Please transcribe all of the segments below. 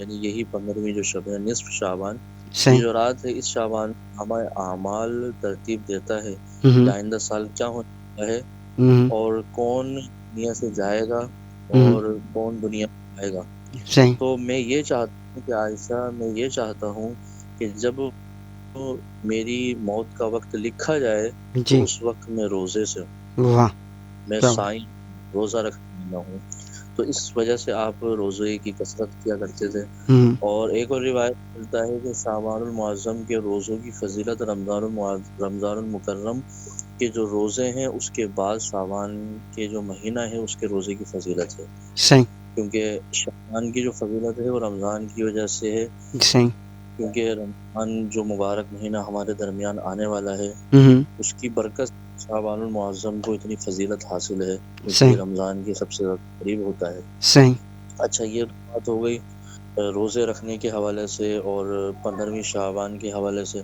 یعنی یہی 15ویں جو شب ہے نصف شعبان، یہ صحیح جو رات ہے اس شعبان ہمارے اعمال ترتیب دیتا ہے کہ آئندہ سال کیا ہونے والا ہے اور کون دنیا سے جائے گا اور کون دنیا میں آئے گا. صحیح تو میں یہ چاہتا ہوں کہ عائشہ، میں یہ چاہتا ہوں کہ جب میری موت کا وقت لکھا جائے تو جی اس وقت میں روزے سے واہ میں کیا صائم روزہ رکھنے والا ہوں. تو اس وجہ سے آپ روزے کی کثرت کیا کرتے تھے. اور ایک اور روایت ملتا ہے کہ شعبان المعظم کے روزوں کی فضیلت رمضان المکرم کے جو روزے ہیں اس کے بعد شعبان کے جو مہینہ ہے اس کے روزے کی فضیلت ہے. صحیح کیونکہ شعبان کی جو فضیلت ہے وہ رمضان کی وجہ سے ہے، صحیح کیونکہ رمضان جو مبارک مہینہ ہمارے درمیان آنے والا ہے اس کی برکت شعبان المعظم کو اتنی فضیلت حاصل ہے کیونکہ صحیح رمضان کے سب سے زیادہ قریب ہوتا ہے. صحیح اچھا، یہ بات ہو گئی روزے رکھنے کے حوالے سے اور 15ویں شعبان کے حوالے سے.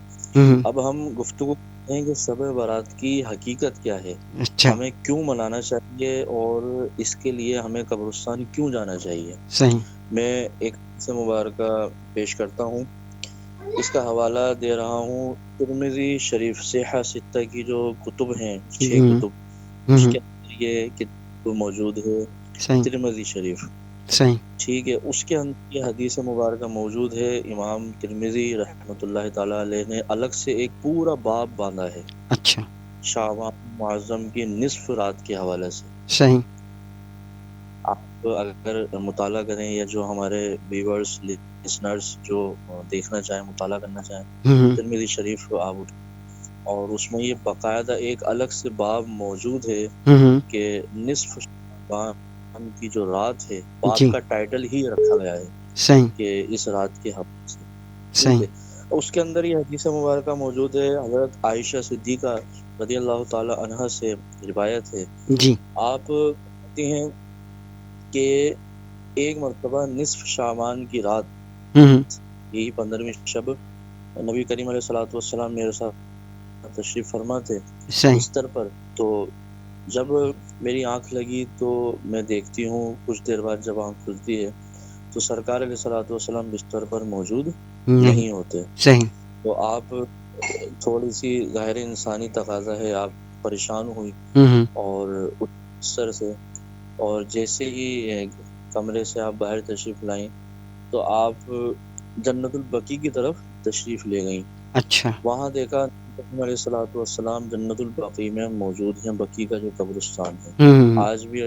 اب ہم گفتگو کرتے ہیں کہ شب برات کی حقیقت کیا ہے، اچھا ہمیں کیوں منانا چاہیے اور اس کے لیے ہمیں قبرستان کیوں جانا چاہیے. صحیح میں ایک سے مبارکہ پیش کرتا ہوں، اس کا حوالہ دے رہا ہوں ترمذی شریف صحیح ستہ کی جو کتب ہیں 6 کتب، اس کے اندر یہ کتاب موجود ہے صحیح ترمذی شریف. صحیح ٹھیک ہے، اس کے اندر یہ حدیث مبارکہ موجود ہے. امام ترمذی رحمۃ اللہ تعالی علیہ نے الگ سے ایک پورا باب باندھا ہے اچھا شعبان معظم کی نصف رات کے حوالے سے. صحیح آپ اگر مطالعہ کریں یا جو ہمارے ویورز لسنرز جو دیکھنا چاہیں مطالعہ کرنا چاہیں ترمذی شریف کو آپ اور اس میں یہ باقاعدہ ایک الگ سے باب موجود ہے کہ نصف شعبان کی جو رات ہے باب جی کا ٹائٹل ہی رکھا گیا ہے صحیح کہ اس رات کے حوالے سے. صحیح ٹھیک ہے، اس کے اندر یہ حدیث مبارکہ موجود ہے حضرت عائشہ صدیقہ رضی اللہ تعالی عنہا سے روایت ہے. جی آپ کہتے ہیں کہ ایک مرتبہ نصف شعبان کی رات یہی 15ویں شب نبی کریم علیہ الصلوۃ والسلام میرے ساتھ تشریف فرما تھے صحیح بستر پر. تو جب میری آنکھ لگی تو میں دیکھتی ہوں کچھ دیر بعد جب آنکھ کھلتی ہے تو سرکار علیہ الصلوۃ والسلام بستر پر موجود نہیں ہوتے. صحیح تو آپ تھوڑی سی ظاہر انسانی تقاضا ہے، آپ پریشان ہوئی اور بستر سے اور جیسے ہی کمرے سے آپ باہر تشریف لائیں تو آپ جنت البقیع کی طرف تشریف لے گئیں. اچھا وہاں دیکھا نبی علیہ الصلوۃ والسلام جنت البقیع میں موجود ہیں، بقیع کا جو قبرستان ہے آج بھی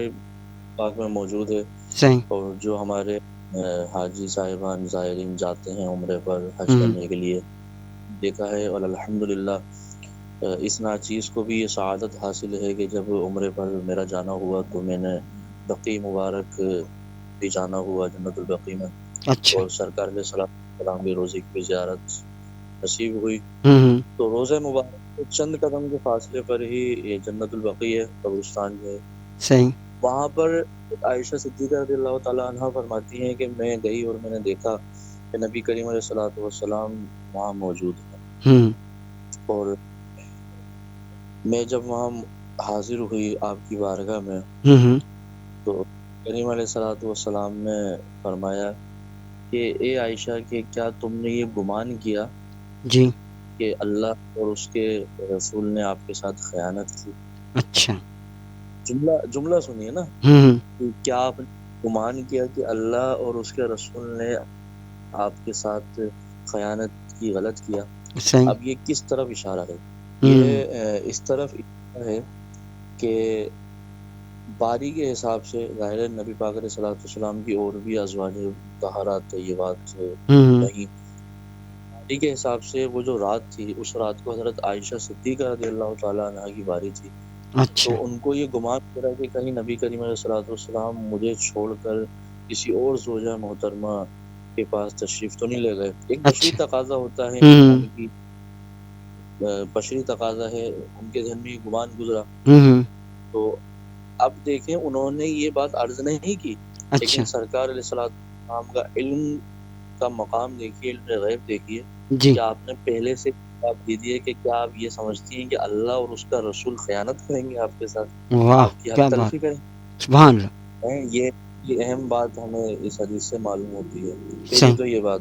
پاک میں موجود ہے. صحیح اور جو ہمارے حاجی صاحبان زائرین جاتے ہیں عمرے پر حج کرنے کے لیے دیکھا ہے. اور الحمدللہ اس ناچیز کو بھی یہ سعادت حاصل ہے کہ جب عمرے پر میرا جانا ہوا تو میں نے بقیع مبارک بھی جانا ہوا جنت البقیع میں. اچھا اور سرکار علیہ السلام کی روزے کی زیارت نصیب ہوئی. تو روزہ مبارک کے چند قدم کے فاصلے پر ہی یہ جنت البقیع ہے، قبرستان جو ہے. صحیح وہاں پر عائشہ صدیقہ رضی اللہ تعالی عنہا فرماتی ہیں کہ میں گئی اور میں نے دیکھا کہ نبی کریم علیہ الصلوۃ والسلام وہاں موجود ہیں. اور میں جب وہاں حاضر ہوئی آپ کی بارگاہ میں تو کریم علیہ الصلوۃ والسلام نے فرمایا کہ اے عائشہ کہ کیا تم نے یہ گمان کیا جی کہ اللہ اور اس کے رسول نے آپ کے ساتھ خیانت کی. اچھا جملہ سنیے نا، کیا آپ نے گمان کیا کہ اللہ اور اس کے رسول نے آپ کے ساتھ خیانت کی، غلط کیا. صحیح اب یہ کس طرف اشارہ ہے؟ یہ اس طرف اشارہ ہے کہ باری کے حساب سے ظاہر نبی پاک علیہ الصلوۃ والسلام کی اور بھی ازواج طاہرات طیبات رہیں. باری کے حساب سے وہ جو رات تھی اس رات کو حضرت عائشہ صدیقہ رضی اللہ تعالی عنہا کی باری تھی. اچھا تو ان کو یہ گمان ہو رہا کہ کہیں نبی کریم علیہ الصلوۃ والسلام مجھے چھوڑ کر کسی اور زوجہ محترمہ کے پاس تشریف تو نہیں لے گئے. ایک بشری تقاضا ہوتا ہے انسان کی، بشری تقاضا ہے، ان کے ذہن میں یہ گمان گزرا. تو اب دیکھیں انہوں نے یہ بات عرض نہیں کی، لیکن سرکار علیہ الصلوۃ والسلام کا علم کا مقام دیکھیے، علم غیب دیکھیے کہ آپ نے پہلے سے آپ دیجیے کہ کیا آپ یہ سمجھتی ہیں کہ اللہ اور اس کا رسول خیانت کریں گے آپ کے ساتھ، آپ کی حق تلفی کریں؟ سبحان اللہ. یہ اہم بات ہمیں اس حدیث سے معلوم ہوتی ہے. صحیح. پہلی تو یہ بات